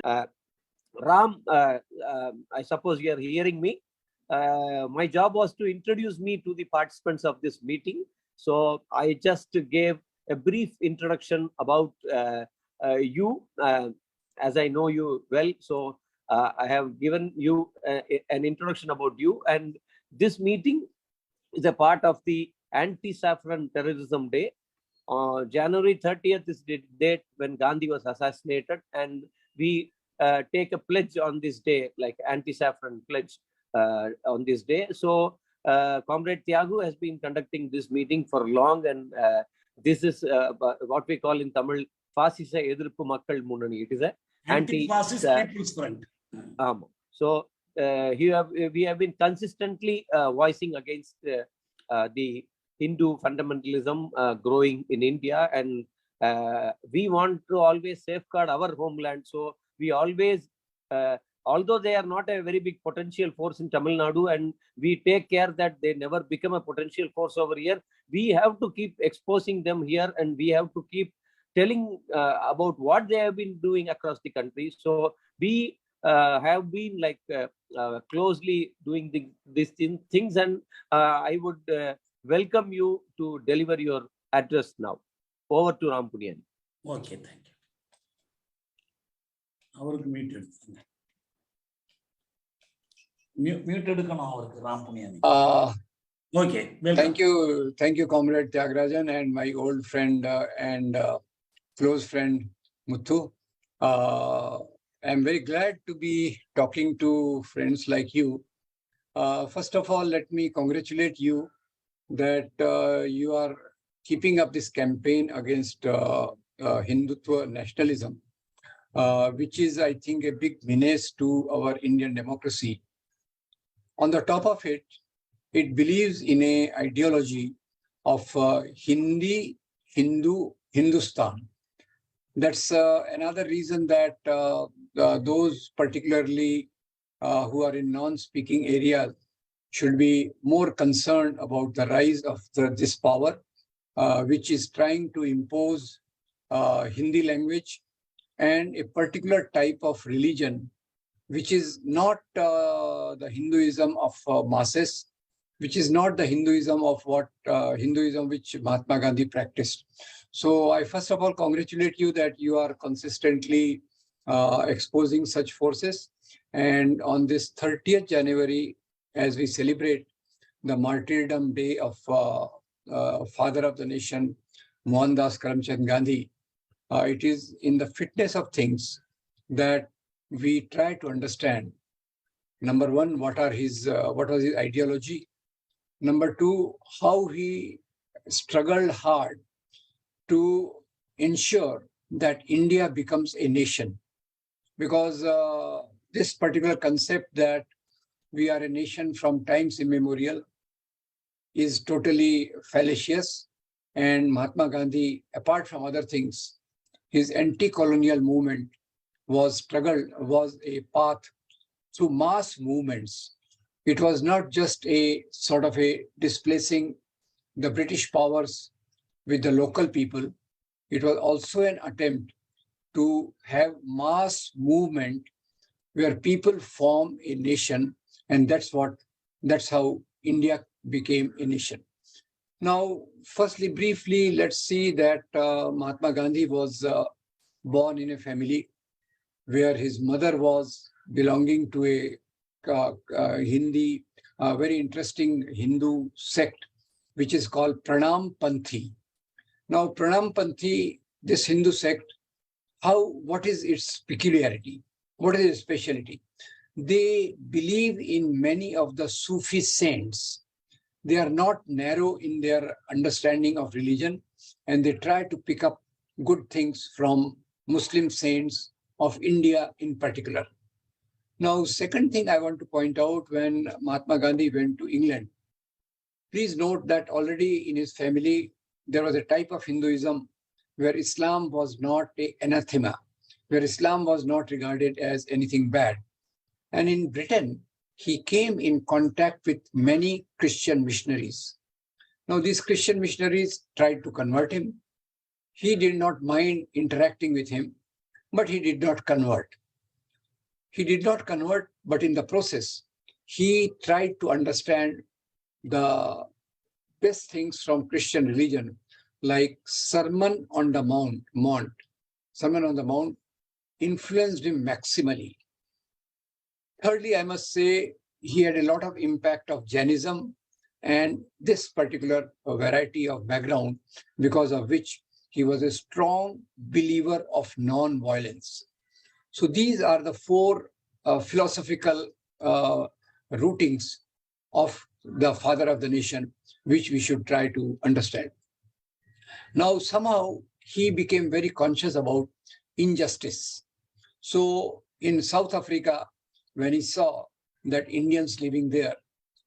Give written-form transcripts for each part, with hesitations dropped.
Ram, I suppose you are hearing me. My job was to introduce me to the participants of this meeting. So I just gave a brief introduction about you, as I know you well. So I have given you an introduction about you. And this meeting is a part of the Anti-Saffron Terrorism Day. January 30th is the date when Gandhi was assassinated, and we take a pledge on this day, like anti-saffron pledge on this day. So Comrade Tyagu has been conducting this meeting for long, and this is what we call in Tamil Fascisa Edirppu Makkal Munani. It is a anti-fascist people's front. So we have been consistently voicing against the Hindu fundamentalism growing in India, and we want to always safeguard our homeland. So we always, although they are not a very big potential force in Tamil Nadu, and we take care that they never become a potential force over here, we have to keep exposing them here, and we have to keep telling about what they have been doing across the country. So we have been like closely doing these things, and I would welcome you to deliver your address now. Over to Ram Puniyani. Okay, thank you. Our muted. Muted Ram Puniyani. Okay, welcome. Thank you, Comrade Tyagarajan and my old friend and close friend Muthu. I'm very glad to be talking to friends like you. First of all, let me congratulate you that you are keeping up this campaign against Hindutva nationalism, which is, I think, a big menace to our Indian democracy. On the top of it, it believes in an ideology of Hindi, Hindu, Hindustan. That's another reason that those particularly who are in non-speaking areas should be more concerned about the rise of this power, which is trying to impose Hindi language and a particular type of religion, which is not the Hinduism of masses, which is not the Hinduism of what Hinduism which Mahatma Gandhi practiced. So I first of all congratulate you that you are consistently exposing such forces. And on this 30th January, as we celebrate the martyrdom day of father of the nation, Mohandas Karamchand Gandhi, it is in the fitness of things that we try to understand, number one, what was his ideology. Number two, how he struggled hard to ensure that India becomes a nation. Because this particular concept that we are a nation from times immemorial is totally fallacious. And Mahatma Gandhi, apart from other things, his anti-colonial movement was a path through mass movements. It was not just a sort of a displacing the British powers with the local people. It was also an attempt to have mass movement where people form a nation, and that's how India became a nation. Now, firstly, briefly, let's see that Mahatma Gandhi was born in a family where his mother was belonging to a very interesting Hindu sect, which is called Pranam Panthi. Now, Pranam Panthi, this Hindu sect, what is its peculiarity? What is its specialty? They believe in many of the Sufi saints. They are not narrow in their understanding of religion, and they try to pick up good things from Muslim saints of India in particular. Now, second thing I want to point out, when Mahatma Gandhi went to England, please note that already in his family, there was a type of Hinduism where Islam was not an anathema, where Islam was not regarded as anything bad. And in Britain, he came in contact with many Christian missionaries. Now, these Christian missionaries tried to convert him. He did not mind interacting with him, but he did not convert. he did not convert, but in the process, he tried to understand the best things from Christian religion, like Sermon on the Mount. Sermon on the Mount influenced him maximally. Thirdly, I must say he had a lot of impact of Jainism and this particular variety of background, because of which he was a strong believer of non-violence. So these are the four philosophical rootings of the father of the nation, which we should try to understand. Now, somehow he became very conscious about injustice. So in South Africa, when he saw that Indians living there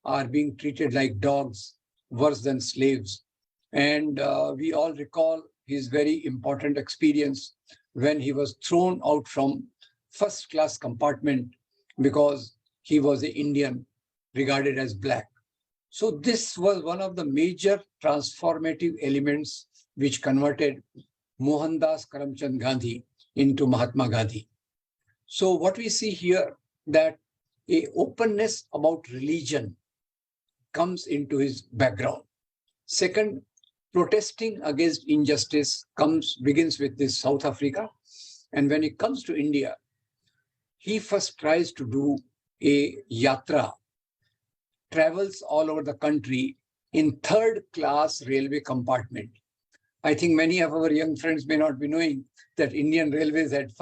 are being treated like dogs, worse than slaves, and we all recall his very important experience when he was thrown out from first-class compartment because he was an Indian regarded as black. So this was one of the major transformative elements which converted Mohandas Karamchand Gandhi into Mahatma Gandhi. So what we see here, that a openness about religion comes into his background. Second, protesting against injustice begins with this South Africa. And when it comes to India, he first tries to do a yatra, travels all over the country in third-class railway compartment. I think many of our young friends may not be knowing that Indian Railways had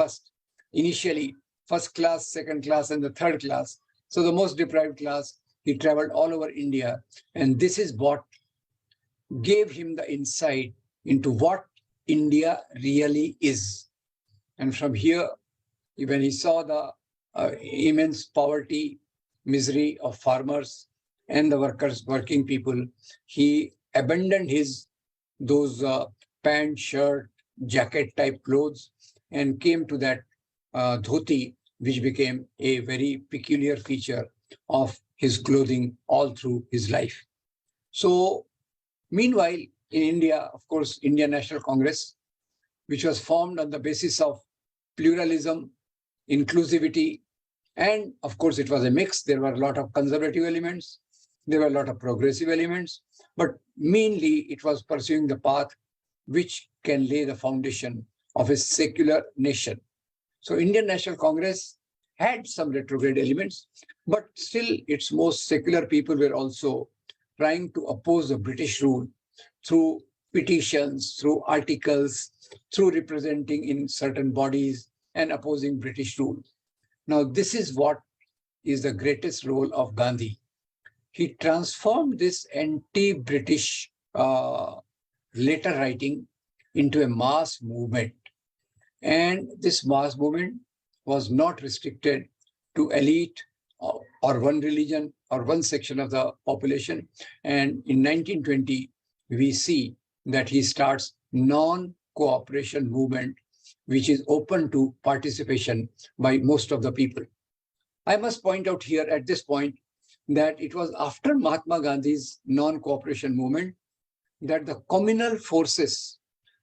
initially first class, second class, and the third class. So the most deprived class, he traveled all over India. And this is what gave him the insight into what India really is. And from here, when he saw the immense poverty, misery of farmers and the working people, he abandoned those pant, shirt, jacket type clothes and came to that dhoti, which became a very peculiar feature of his clothing all through his life. So meanwhile, in India, of course, Indian National Congress, which was formed on the basis of pluralism, inclusivity, and of course, it was a mix. There were a lot of conservative elements. There were a lot of progressive elements, but mainly it was pursuing the path which can lay the foundation of a secular nation. So Indian National Congress had some retrograde elements, but still its most secular people were also trying to oppose the British rule through petitions, through articles, through representing in certain bodies and opposing British rule. Now, this is what is the greatest role of Gandhi. He transformed this anti-British letter writing into a mass movement. And this mass movement was not restricted to elite or one religion or one section of the population. And in 1920, we see that he starts non-cooperation movement, which is open to participation by most of the people. I must point out here at this point that it was after Mahatma Gandhi's non-cooperation movement that the communal forces,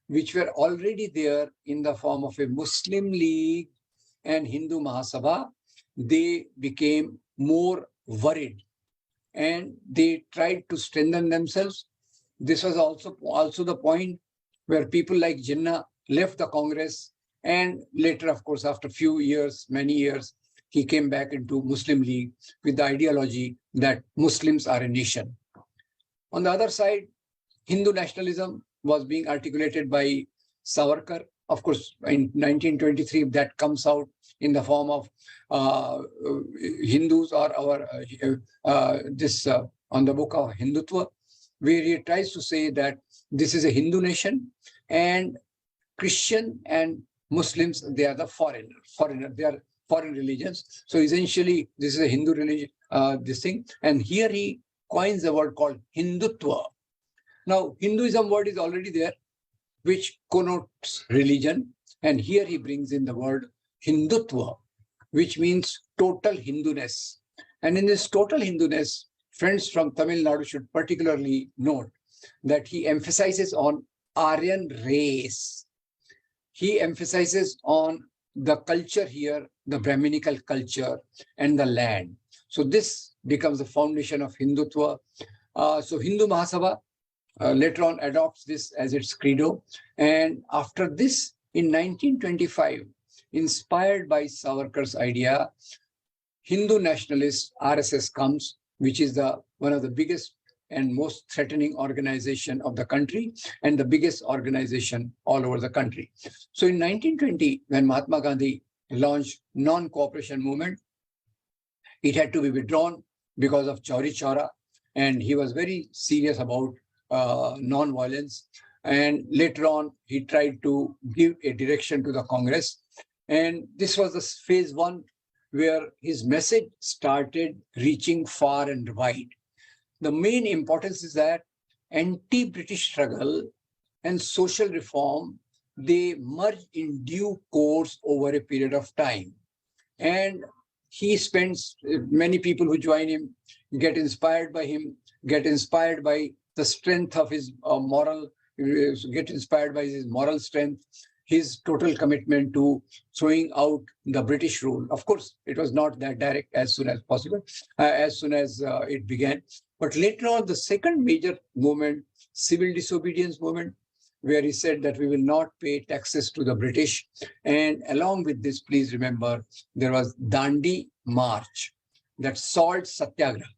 which were already there in the form of a Muslim League and Hindu Mahasabha, they became more worried and they tried to strengthen themselves. This was also the point where people like Jinnah left the Congress, and later, of course, after many years, he came back into Muslim League with the ideology that Muslims are a nation. On the other side, Hindu nationalism was being articulated by Savarkar. Of course, in 1923, that comes out in the form of Hindus or on the book of Hindutva, where he tries to say that this is a Hindu nation and Christian and Muslims, they are the foreigner, they are foreign religions. So essentially, this is a Hindu religion, this thing. And here he coins a word called Hindutva. Now, Hinduism word is already there, which connotes religion. And here he brings in the word Hindutva, which means total Hinduness. And in this total Hinduness, friends from Tamil Nadu should particularly note that he emphasizes on Aryan race. He emphasizes on the culture here, the Brahminical culture and the land. So this becomes the foundation of Hindutva. So Hindu Mahasabha later on adopts this as its credo. And after this, in 1925, inspired by Savarkar's idea, Hindu nationalist RSS comes, which is one of the biggest and most threatening organization of the country and the biggest organization all over the country. So in 1920, when Mahatma Gandhi launched non-cooperation movement, it had to be withdrawn because of Chauri Chaura, and he was very serious about non-violence. And later on, he tried to give a direction to the Congress. And this was the phase one where his message started reaching far and wide. The main importance is that anti-British struggle and social reform, they merge in due course over a period of time. And he spends, many people who join him get inspired by him, get inspired by the strength of his get inspired by his moral strength, his total commitment to throwing out the British rule. Of course, it was not that direct as soon as possible, as soon as it began. But later on, the second major movement, civil disobedience movement, where he said that we will not pay taxes to the British. And along with this, please remember, there was Dandi March, that salt satyagraha.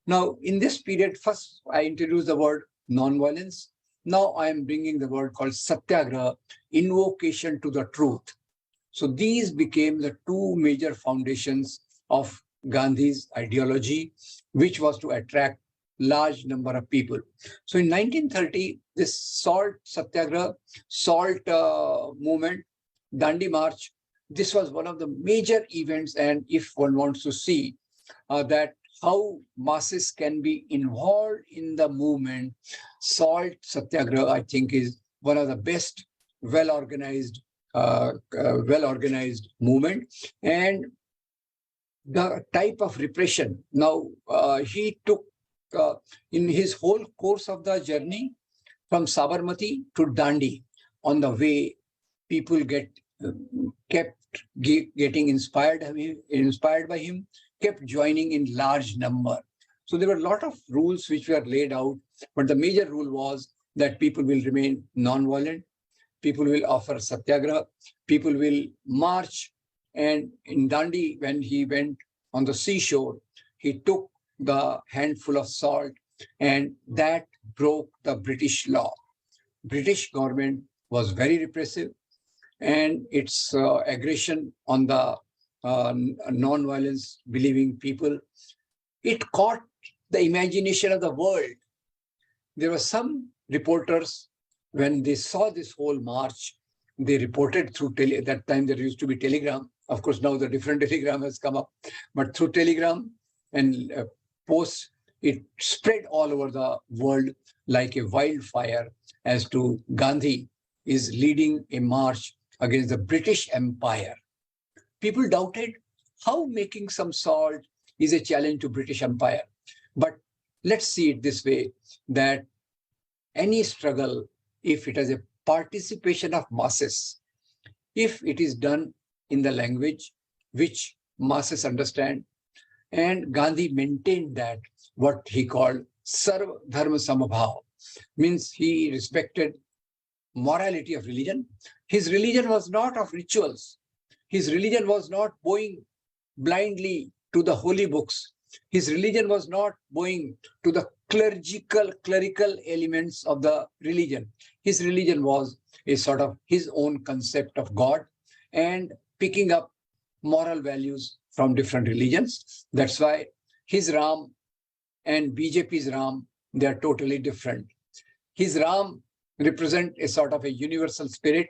Now, in this period, first I introduced the word non-violence. Now I am bringing the word called satyagraha, invocation to the truth. So these became the two major foundations of Gandhi's ideology, which was to attract large number of people. So in 1930, this salt satyagraha, salt movement, Dandi March, this was one of the major events. And if one wants to see that how masses can be involved in the movement, salt satyagraha, I think, is one of the best well-organized movement. And the type of repression. Now, he took in his whole course of the journey from Sabarmati to Dandi, on the way, people kept getting inspired by him, kept joining in large number. So there were a lot of rules which were laid out, but the major rule was that people will remain non-violent, people will offer satyagraha, people will march. And in Dandi, when he went on the seashore, he took the handful of salt, and that broke the British law. British government was very repressive, and its aggression on the non-violence believing people, it caught the imagination of the world. There were some reporters, when they saw this whole march, they reported through at that time there used to be telegram. Of course, now the different telegram has come up, but through telegram and posts, it spread all over the world like a wildfire as to Gandhi is leading a march against the British Empire. People doubted how making some salt is a challenge to British Empire. But let's see it this way, that any struggle, if it has a participation of masses, if it is done in the language which masses understand, and Gandhi maintained that, what he called Sarv Dharma Samabhav, means he respected morality of religion. His religion was not of rituals. His religion was not bowing blindly to the holy books. His religion was not bowing to the clerical elements of the religion. His religion was a sort of his own concept of God and picking up moral values from different religions. That's why his Ram and BJP's Ram, they are totally different. His Ram represent a sort of a universal spirit,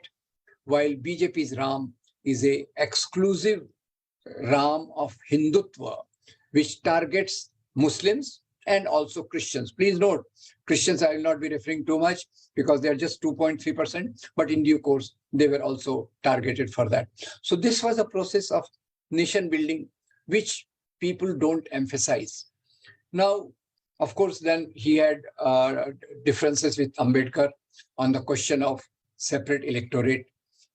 while BJP's Ram is a exclusive Ram of Hindutva, which targets Muslims and also Christians. Please note, Christians I will not be referring too much because they are just 2.3%, but in due course, they were also targeted for that. So this was a process of nation building, which people don't emphasize. Now, of course, then he had differences with Ambedkar on the question of separate electorate,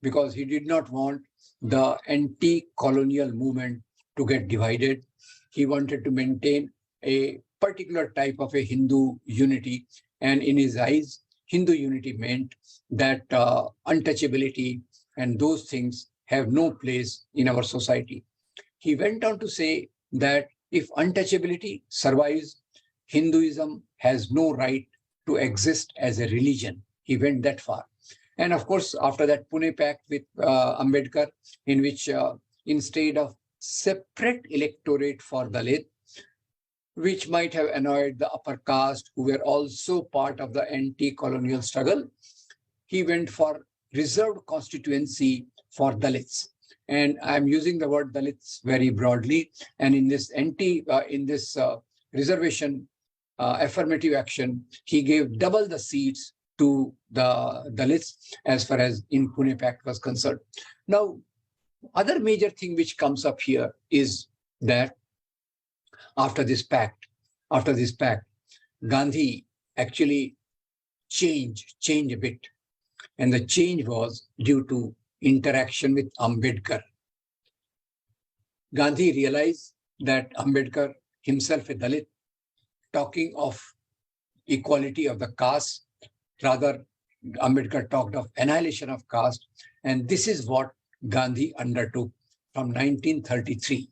because he did not want the anti-colonial movement to get divided. He wanted to maintain a particular type of a Hindu unity. And in his eyes, Hindu unity meant that untouchability and those things have no place in our society. He went on to say that if untouchability survives, Hinduism has no right to exist as a religion. He went that far. And of course, after that Pune Pact with Ambedkar, in which instead of separate electorate for Dalit, which might have annoyed the upper caste who were also part of the anti-colonial struggle, he went for reserved constituency for Dalits. And I'm using the word Dalits very broadly. And in this reservation affirmative action, he gave double the seats to the Dalits as far as in Pune Pact was concerned. Now, other major thing which comes up here is that after this pact, Gandhi actually changed a bit. And the change was due to interaction with Ambedkar. Gandhi realized that Ambedkar, himself a Dalit, talking of equality of the caste, rather Ambedkar talked of annihilation of caste. And this is what Gandhi undertook from 1933.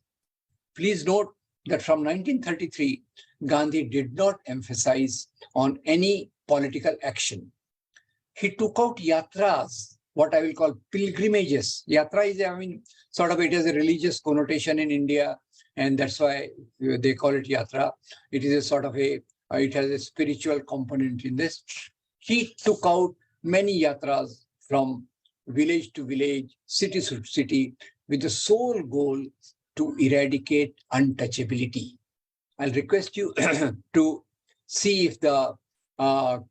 Please note that from 1933, Gandhi did not emphasize on any political action. He took out yatras, what I will call pilgrimages. Yatra is, sort of it has a religious connotation in India, and that's why they call it yatra. It is a sort of it has a spiritual component in this. He took out many yatras from village to village, city to city, with the sole goal to eradicate untouchability. I'll request you to see if the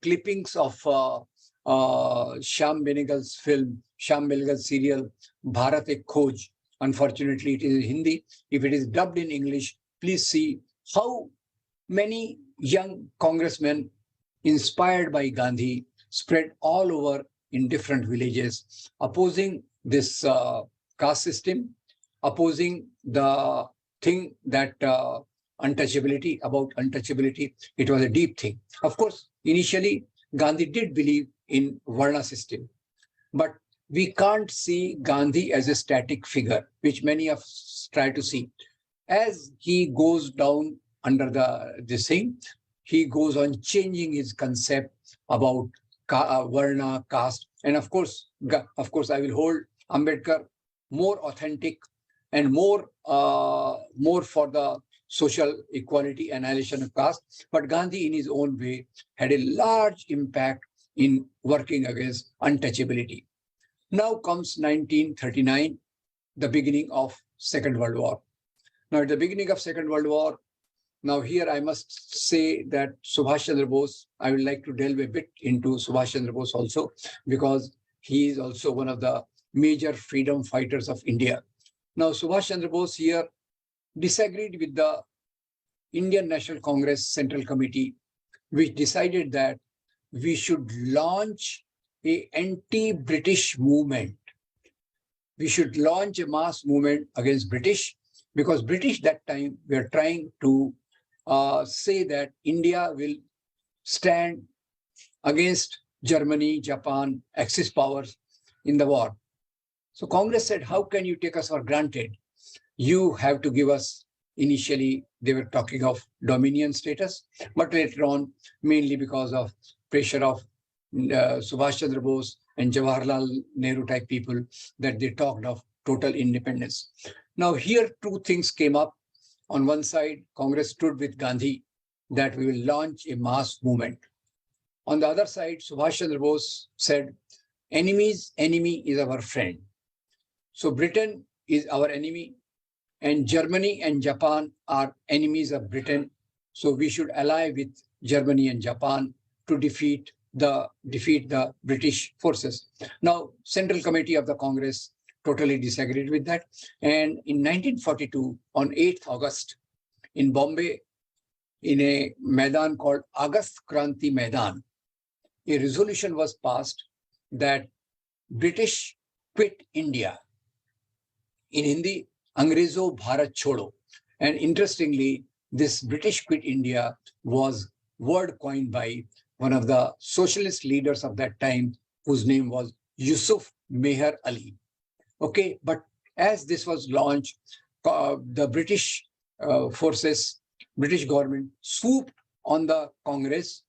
clippings of Shyam Benegal's film, Shyam Benegal's serial, Bharat Ek Khoj. Unfortunately, it is in Hindi. If it is dubbed in English, please see how many young congressmen inspired by Gandhi spread all over in different villages, opposing this caste system, opposing the thing that untouchability, it was a deep thing. Of course, initially, Gandhi did believe in Varna system, but we can't see Gandhi as a static figure, which many of us try to see. As he goes down under this thing, he goes on changing his concept about Varna, caste. And of course, I will hold Ambedkar more authentic and more for the social equality, annihilation of caste. But Gandhi, in his own way, had a large impact in working against untouchability. Now comes 1939, the beginning of Second World War. Now, at the beginning of Second World War, now here I must say that Subhash Chandra Bose, I would like to delve a bit into Subhash Chandra Bose also, because he is also one of the major freedom fighters of India. Now, Subhash Chandra Bose here disagreed with the Indian National Congress Central Committee, which decided that we should launch an anti-British movement. We should launch a mass movement against British, because British that time were trying to say that India will stand against Germany, Japan, Axis powers in the war. So Congress said, how can you take us for granted? You have to give us, initially they were talking of dominion status, but later on, mainly because of pressure of Subhash Chandra Bose and Jawaharlal Nehru type people, that they talked of total independence. Now here two things came up. On one side, Congress stood with Gandhi that we will launch a mass movement. On the other side, Subhash Chandra Bose said, enemy's enemy is our friend. So Britain is our enemy, and Germany and Japan are enemies of Britain. So we should ally with Germany and Japan to defeat the British forces. Now, Central Committee of the Congress totally disagreed with that. And in 1942, on 8th August, in Bombay, in a Maidan called Agast Kranti Maidan, a resolution was passed that British quit India. in Hindi, Angrezo Bharat Chodo. And interestingly, this British quit India was word coined by one of the socialist leaders of that time, whose name was Yusuf Meher Ali. Okay, but as this was launched, the British forces, British government swooped on the Congress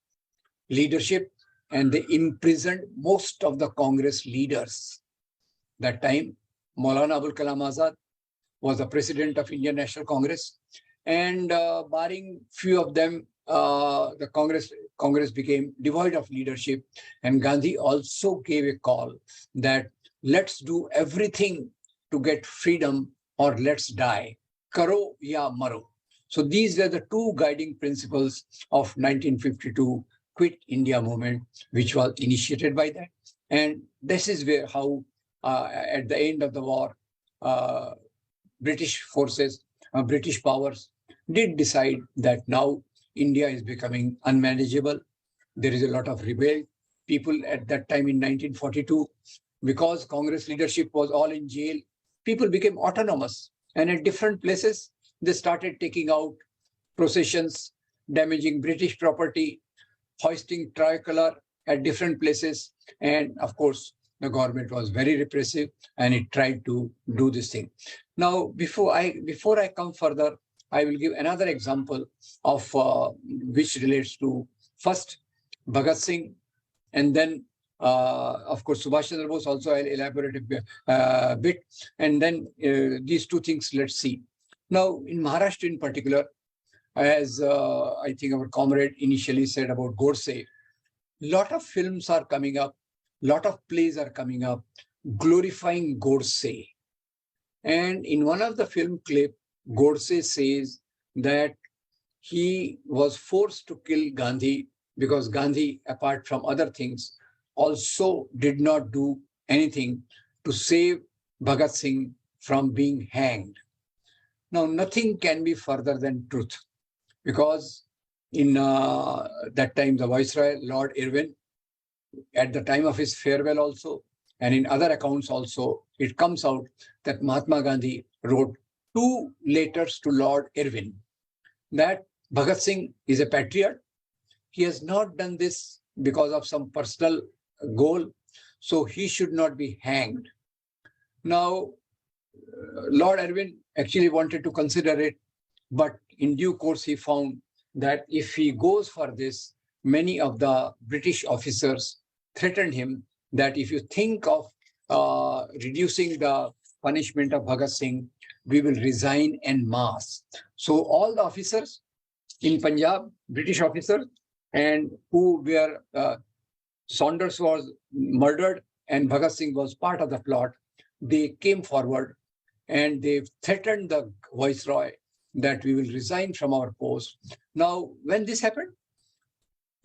leadership and they imprisoned most of the Congress leaders. That time, Maulana Abul Kalam Azad was the president of Indian National Congress, and barring few of them, the Congress became devoid of leadership. And Gandhi also gave a call that let's do everything to get freedom or let's die. Karo ya maro. So these were the two guiding principles of 1952 Quit India movement, which was initiated by that. And this is where how at the end of the war, British forces, British powers did decide that now India is becoming unmanageable. There is a lot of rebel people at that time in 1942. Because Congress leadership was all in jail, people became autonomous. And at different places, they started taking out processions, damaging British property, hoisting tricolor at different places. And of course, the government was very repressive and it tried to do this thing. Now, before I come further, I will give another example of which relates to first Bhagat Singh, and then of course Subhash Chandra Bose. Also, I'll elaborate a bit, and then these two things. Let's see. Now, in Maharashtra, in particular, as I think our comrade initially said about Godse, lot of films are coming up, lot of plays are coming up, glorifying Godse. And in one of the film clip, Godse says that he was forced to kill Gandhi because Gandhi, apart from other things, also did not do anything to save Bhagat Singh from being hanged. Now, nothing can be further than truth, because in that time, the Viceroy, Lord Irwin, at the time of his farewell also, and in other accounts also, it comes out that Mahatma Gandhi wrote 2 letters to Lord Irwin that Bhagat Singh is a patriot. He has not done this because of some personal goal, so he should not be hanged. Now, Lord Irwin actually wanted to consider it, but in due course he found that if he goes for this, many of the British officers threatened him that if you think of reducing the punishment of Bhagat Singh, we will resign en masse. So all the officers in Punjab, British officers, and who were, Saunders was murdered and Bhagat Singh was part of the plot, they came forward and they threatened the Viceroy that we will resign from our post. Now, when this happened,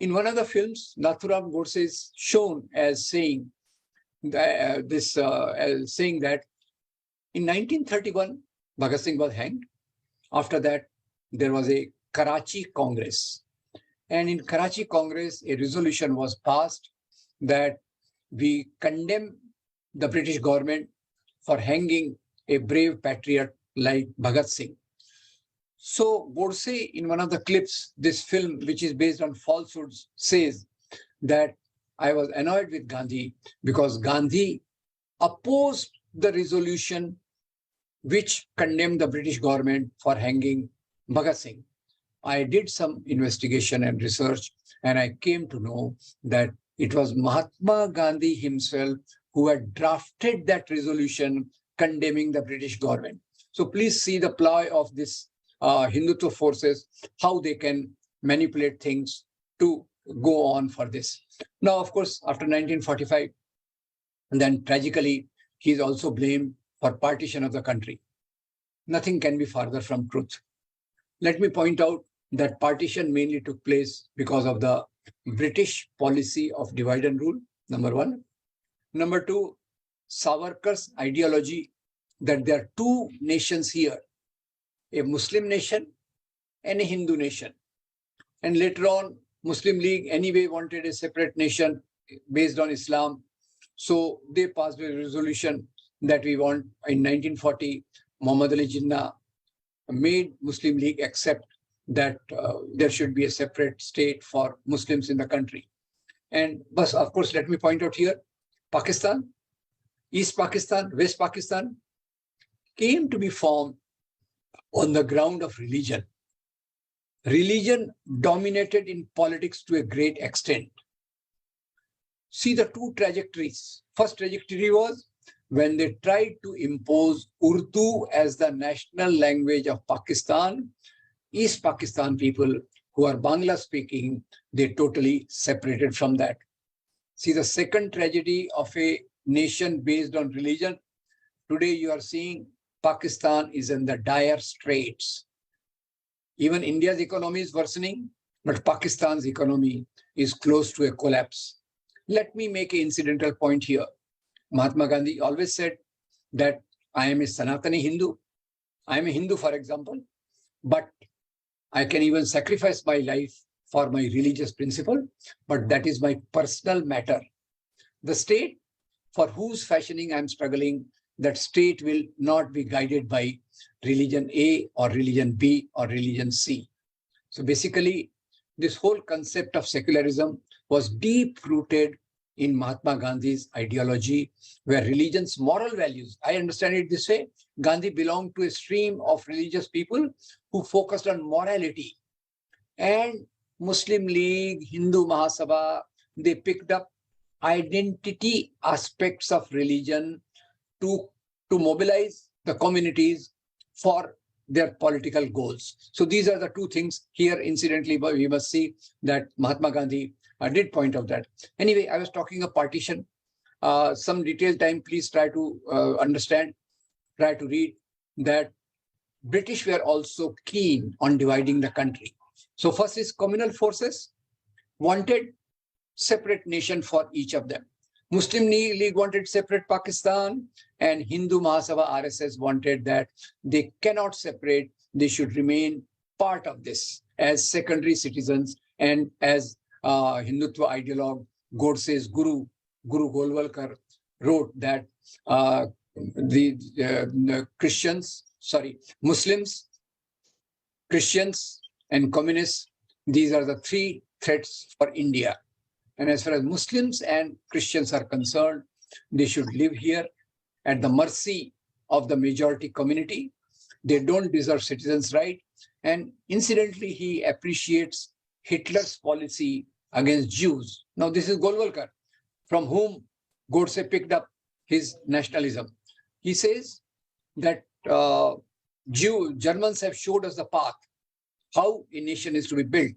in one of the films, Nathuram Godse is shown as saying that, in 1931, Bhagat Singh was hanged. After that, there was a Karachi Congress. And in Karachi Congress, a resolution was passed that we condemn the British government for hanging a brave patriot like Bhagat Singh. So Godse, in one of the clips, this film, which is based on falsehoods, says that I was annoyed with Gandhi because Gandhi opposed the resolution which condemned the British government for hanging Bhagat Singh. I did some investigation and research, and I came to know that it was Mahatma Gandhi himself who had drafted that resolution condemning the British government. So please see the ploy of this Hindutva forces, how they can manipulate things to go on for this. Now, of course, after 1945, and then tragically, he is also blamed for partition of the country. Nothing can be farther from truth. Let me point out that partition mainly took place because of the British policy of divide and rule, number one. Number two, Savarkar's ideology that there are 2 nations here, a Muslim nation and a Hindu nation. And later on, Muslim League anyway wanted a separate nation based on Islam. So they passed a resolution that we want. In 1940, Muhammad Ali Jinnah made Muslim League accept that there should be a separate state for Muslims in the country. And but of course, let me point out here, Pakistan, East Pakistan, West Pakistan came to be formed on the ground of religion. Religion dominated in politics to a great extent. See the two trajectories. First trajectory was when they tried to impose Urdu as the national language of Pakistan. East Pakistan people who are Bangla speaking, they totally separated from that. See the second tragedy of a nation based on religion. Today you are seeing Pakistan is in the dire straits. Even India's economy is worsening, but Pakistan's economy is close to a collapse. Let me make an incidental point here. Mahatma Gandhi always said that I am a Sanatani Hindu. I am a Hindu, for example, but I can even sacrifice my life for my religious principle, but that is my personal matter. The state for whose fashioning I am struggling, that state will not be guided by religion A or religion B or religion C. So basically, this whole concept of secularism was deep-rooted in Mahatma Gandhi's ideology, where religion's moral values, I understand it this way, Gandhi belonged to a stream of religious people who focused on morality. And Muslim League, Hindu Mahasabha, they picked up identity aspects of religion to mobilize the communities for their political goals. So these are the two things here. Incidentally, but we must see that Mahatma Gandhi did point out that. Anyway, I was talking of partition. Some detailed time, please try to understand, try to read that British were also keen on dividing the country. So first is communal forces wanted separate nation for each of them. Muslim League wanted separate Pakistan, and Hindu Mahasabha RSS wanted that they cannot separate, they should remain part of this as secondary citizens. And as Hindutva ideologue Godse's Guru Golwalkar wrote that the Muslims, Christians, and communists, these are the three threats for India. And as far as Muslims and Christians are concerned, they should live here at the mercy of the majority community. They don't deserve citizens' rights. And incidentally, he appreciates Hitler's policy against Jews. Now, this is Golwalkar, from whom Godse picked up his nationalism. He says that Germans have showed us the path, how a nation is to be built.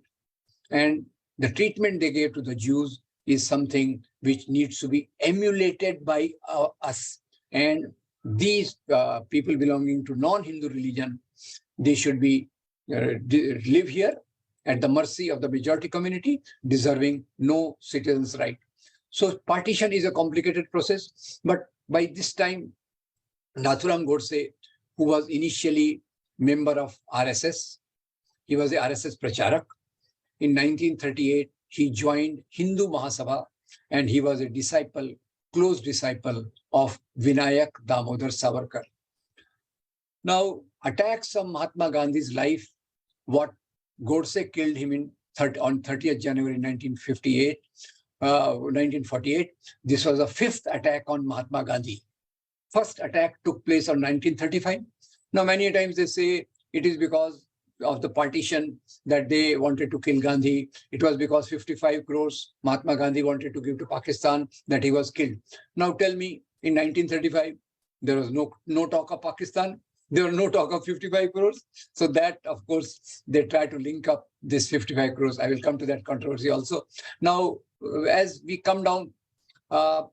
And the treatment they gave to the Jews is something which needs to be emulated by us. And these people belonging to non-Hindu religion, they should be live here at the mercy of the majority community, deserving no citizens' right. So partition is a complicated process, but by this time, Nathuram Godse, who was initially member of RSS, he was the RSS Pracharak. In 1938, he joined Hindu Mahasabha, and he was a disciple, close disciple of Vinayak Damodar Savarkar. Now, attacks on Mahatma Gandhi's life, what Godse killed him on 30th January 1948. This was the fifth attack on Mahatma Gandhi. First attack took place on 1935. Now, many times they say it is because of the partition that they wanted to kill Gandhi. It was because 55 crores Mahatma Gandhi wanted to give to Pakistan that he was killed. Now tell me, in 1935, there was no talk of Pakistan. There was no talk of 55 crores. So that, of course, they try to link up this 55 crores. I will come to that controversy also. Now, as we come down,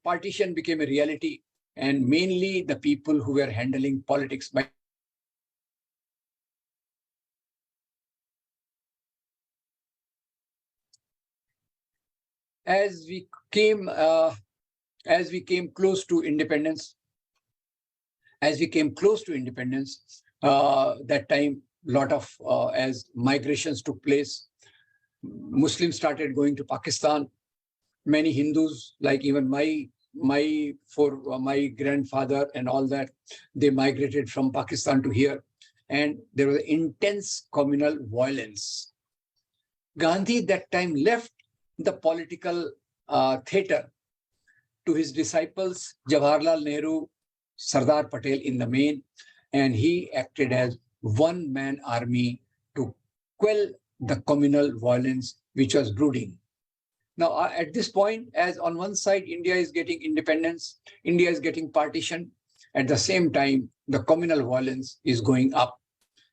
partition became a reality, and mainly the people who were handling politics by as we came close to independence, that time, lot of as migrations took place, Muslims started going to Pakistan. Many Hindus, like even my my grandfather and all that, they migrated from Pakistan to here, and there was intense communal violence. Gandhi that time left the political theater to his disciples, Jawaharlal Nehru, Sardar Patel in the main, and he acted as one-man army to quell the communal violence which was brooding. Now, at this point, as on one side, India is getting independence, India is getting partition, at the same time, the communal violence is going up.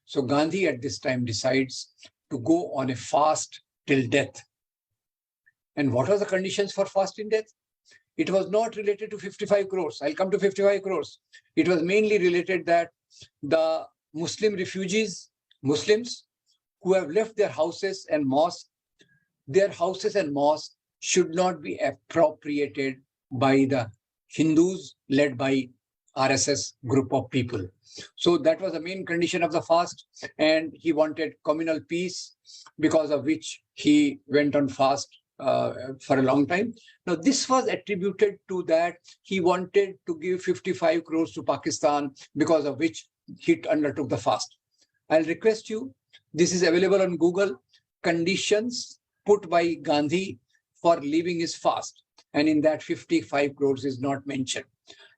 So Gandhi at this time decides to go on a fast till death. And what are the conditions for fast in death? It was not related to 55 crores. I'll come to 55 crores. It was mainly related that the Muslim refugees, Muslims who have left their houses and mosques, their houses and mosques should not be appropriated by the Hindus led by RSS group of people. So that was the main condition of the fast, and he wanted communal peace, because of which he went on fast for a long time. Now, this was attributed to that he wanted to give 55 crores to Pakistan, because of which he undertook the fast. I'll request you, this is available on Google, conditions put by Gandhi for leaving his fast. And in that 55 crores is not mentioned.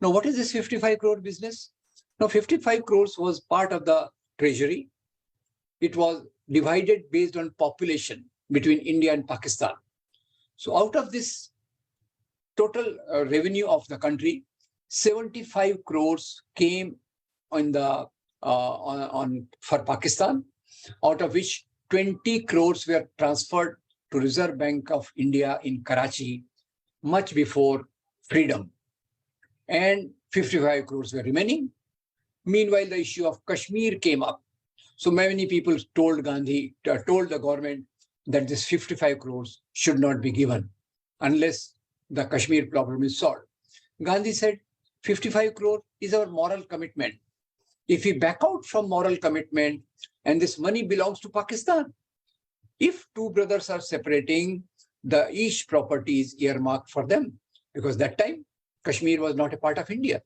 Now, what is this 55 crore business? Now, 55 crores was part of the treasury. It was divided based on population between India and Pakistan. So out of this total revenue of the country, 75 crores came on the for Pakistan, out of which 20 crores were transferred to Reserve Bank of India in Karachi much before freedom, and 55 crores were remaining. Meanwhile, the issue of Kashmir came up. So many people told the government that this 55 crores should not be given unless the Kashmir problem is solved. Gandhi said, 55 crore is our moral commitment. If we back out from moral commitment and this money belongs to Pakistan, if two brothers are separating, each property is earmarked for them, because that time Kashmir was not a part of India.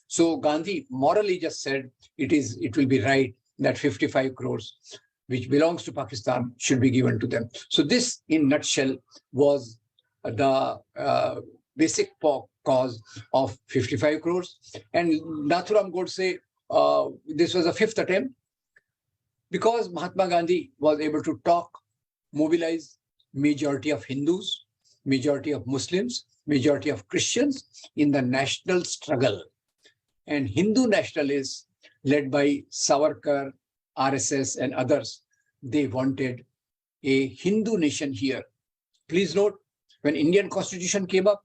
So Gandhi morally just said it will be right that 55 crores which belongs to Pakistan should be given to them. So this in nutshell was the basic cause of 55 crores. And Nathuram Godse, this was a fifth attempt, because Mahatma Gandhi was able to talk, mobilize majority of Hindus, majority of Muslims, majority of Christians in the national struggle. And Hindu nationalists led by Savarkar, RSS and others, they wanted a Hindu nation here. Please note, when Indian Constitution came up,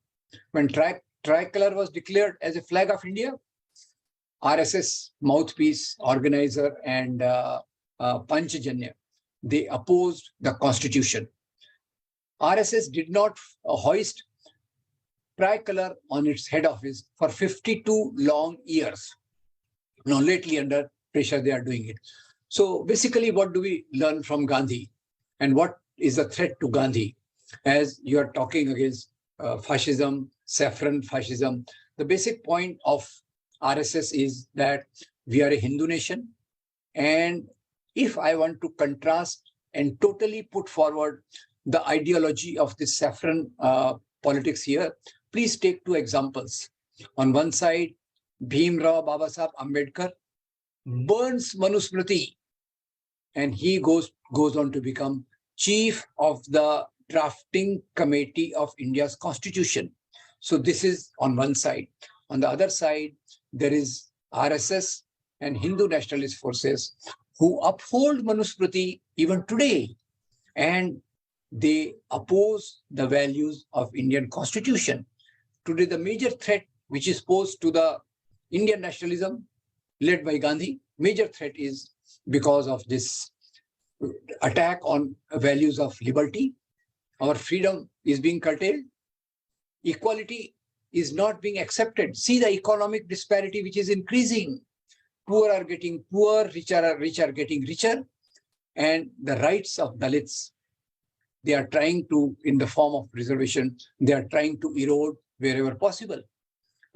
when tricolor was declared as a flag of India, RSS mouthpiece, organizer and Panchajanya, they opposed the Constitution. RSS did not hoist tricolor on its head office for 52 long years. Now, lately under pressure, they are doing it. So basically, what do we learn from Gandhi? And what is the threat to Gandhi? As you are talking against fascism, saffron fascism, the basic point of RSS is that we are a Hindu nation. And if I want to contrast and totally put forward the ideology of this saffron politics here, please take two examples. On one side, Bhim Rao Babasaheb Ambedkar burns Manusmriti, and he goes on to become chief of the drafting committee of India's constitution. So this is on one side. On the other side, there is RSS and Hindu nationalist forces who uphold Manusmriti even today, and they oppose the values of Indian constitution. Today, the major threat which is posed to the Indian nationalism led by Gandhi, major threat is because of this attack on values of liberty. Our freedom is being curtailed. Equality is not being accepted. See the economic disparity which is increasing. Poor are getting poor, rich are getting richer. And the rights of Dalits, they are trying to, in the form of reservation, they are trying to erode wherever possible.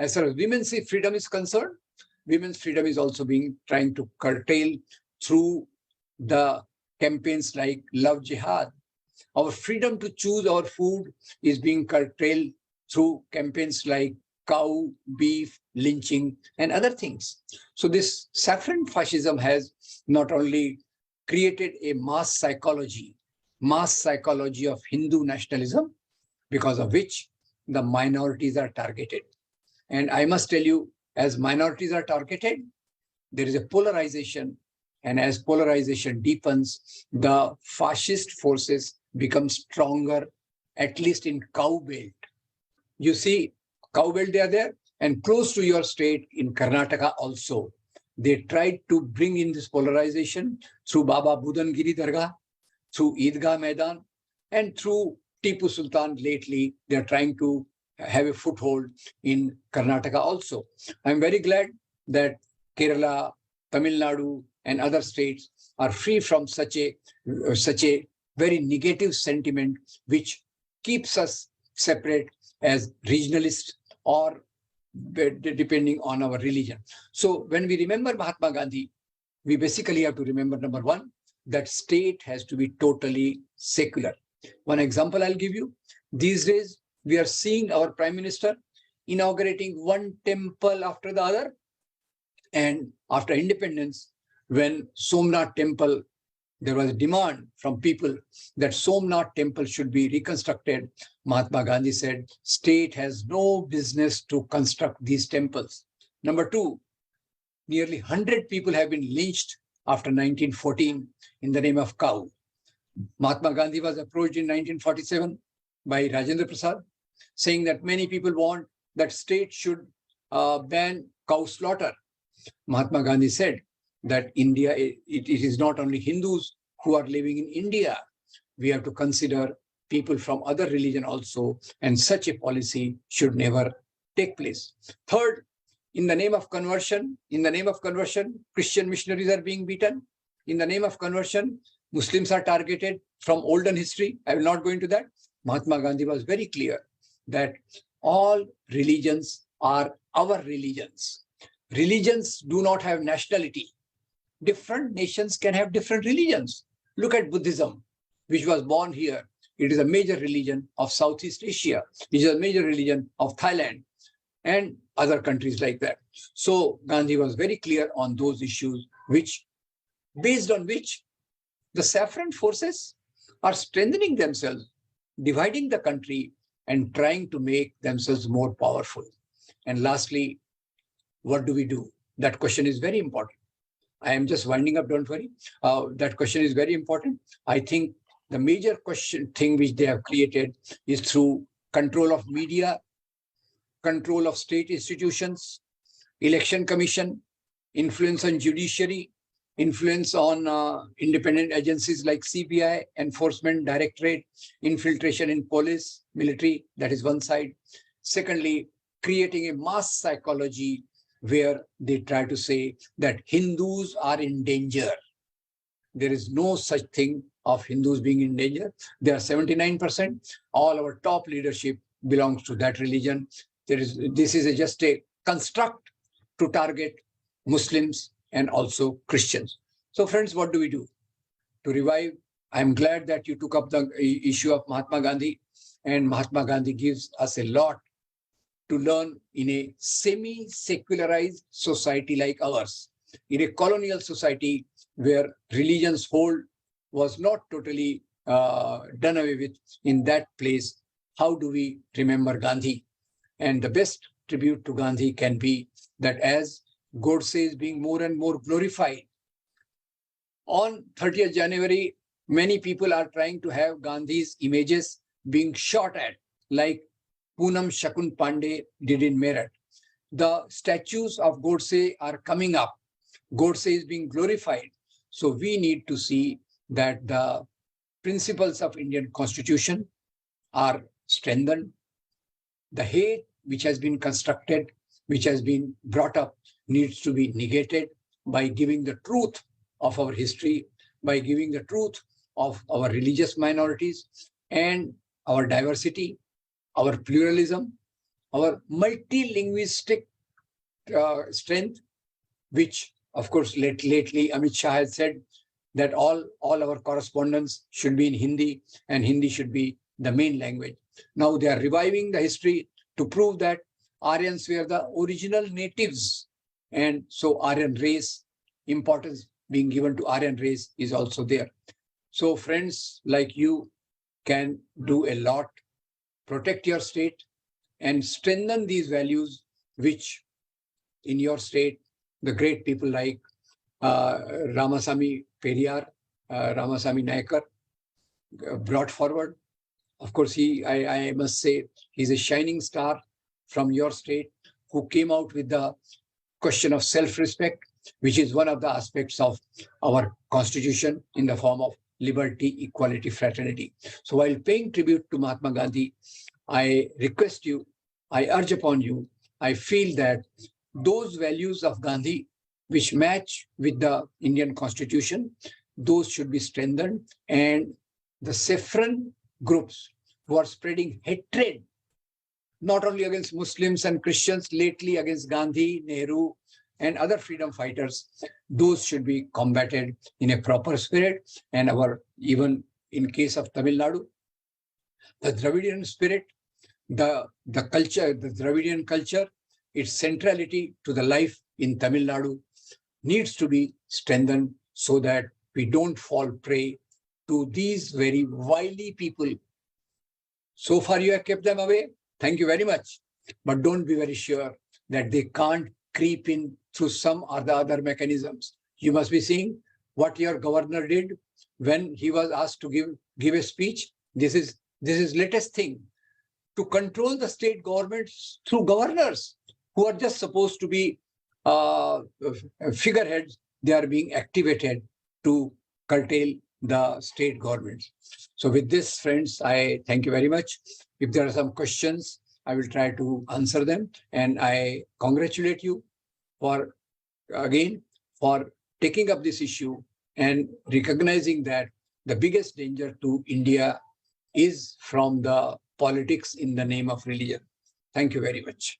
as far as women's freedom is concerned, women's freedom is also being trying to curtail through the campaigns like Love Jihad. Our freedom to choose our food is being curtailed through campaigns like cow, beef, lynching, and other things. So this saffron fascism has not only created a mass psychology of Hindu nationalism, because of which the minorities are targeted. And I must tell you, as minorities are targeted, there is a polarization. And as polarization deepens, the fascist forces become stronger, at least in cow belt. You see, cow belt, they are there, and close to your state in Karnataka also. They tried to bring in this polarization through Baba Budangiri Dargah, through Eidgah Maidan, and through Tipu Sultan lately. They are trying to have a foothold in Karnataka also. I'm very glad that Kerala, Tamil Nadu, and other states are free from such a very negative sentiment, which keeps us separate as regionalists or depending on our religion. So when we remember Mahatma Gandhi, we basically have to remember, number one, that state has to be totally secular. One example I'll give you. These days, we are seeing our Prime Minister inaugurating one temple after the other. And after independence, when Somnath Temple, there was a demand from people that Somnath Temple should be reconstructed. Mahatma Gandhi said, state has no business to construct these temples. Number two, nearly 100 people have been lynched after 1914 in the name of cow. Mahatma Gandhi was approached in 1947 by Rajendra Prasad, saying that many people want that state should ban cow slaughter. Mahatma Gandhi said that India, it is not only Hindus who are living in India. We have to consider people from other religion also, and such a policy should never take place. Third, in the name of conversion, Christian missionaries are being beaten. In the name of conversion, Muslims are targeted from olden history. I will not go into that. Mahatma Gandhi was very clear that all religions are our religions. Religions do not have nationality. Different nations can have different religions. Look at Buddhism, which was born here. It is a major religion of Southeast Asia, which is a major religion of Thailand and other countries like that. So Gandhi was very clear on those issues, based on which the saffron forces are strengthening themselves, dividing the country and trying to make themselves more powerful. And lastly, what do we do? That question is very important. I am just winding up, don't worry. That question is very important. I think the major thing which they have created is through control of media, control of state institutions, election commission, influence on judiciary, influence on independent agencies like CBI, Enforcement Directorate, infiltration in police, military, that is one side. Secondly, creating a mass psychology where they try to say that Hindus are in danger. There is no such thing of Hindus being in danger. They are 79%. All our top leadership belongs to that religion. This is just a construct to target Muslims and also Christians. So friends, what do we do to revive? I'm glad that you took up the issue of Mahatma Gandhi, and Mahatma Gandhi gives us a lot to learn in a semi-secularized society like ours, in a colonial society where religion's hold was not totally done away with. In that place, how do we remember Gandhi? And the best tribute to Gandhi can be that as Godse is being more and more glorified, on 30th January, many people are trying to have Gandhi's images being shot at, like Poonam Shakun Pandey did in Meerut. The statues of Godse are coming up. Godse is being glorified. So we need to see that the principles of Indian Constitution are strengthened. The hate which has been constructed, which has been brought up, needs to be negated by giving the truth of our history, by giving the truth of our religious minorities and our diversity, our pluralism, our multilinguistic strength, which of course lately Amit Shah has said that all our correspondence should be in Hindi and Hindi should be the main language. Now they are reviving the history to prove that Aryans were the original natives. And so Aryan race, importance being given to Aryan race is also there. So friends like you can do a lot, protect your state and strengthen these values, which in your state, the great people like Ramasamy Periyar, Ramasamy Naikar brought forward. Of course, I must say, he's a shining star from your state who came out with the question of self-respect, which is one of the aspects of our constitution in the form of liberty, equality, fraternity. So while paying tribute to Mahatma Gandhi, I request you, I urge upon you, I feel that those values of Gandhi which match with the Indian constitution, those should be strengthened. And the saffron groups who are spreading hatred, not only against Muslims and Christians, lately against Gandhi, Nehru, and other freedom fighters, those should be combated in a proper spirit. And even in case of Tamil Nadu, the Dravidian spirit, the culture, the Dravidian culture, its centrality to the life in Tamil Nadu needs to be strengthened so that we don't fall prey to these very wily people. So far you have kept them away. Thank you very much. But don't be very sure that they can't creep in through some or the other mechanisms. You must be seeing what your governor did when he was asked to give a speech. This is latest thing, to control the state governments through governors who are just supposed to be figureheads. They are being activated to curtail the state governments. So with this, friends, I thank you very much. If there are some questions, I will try to answer them. And I congratulate you for taking up this issue and recognizing that the biggest danger to India is from the politics in the name of religion. Thank you very much.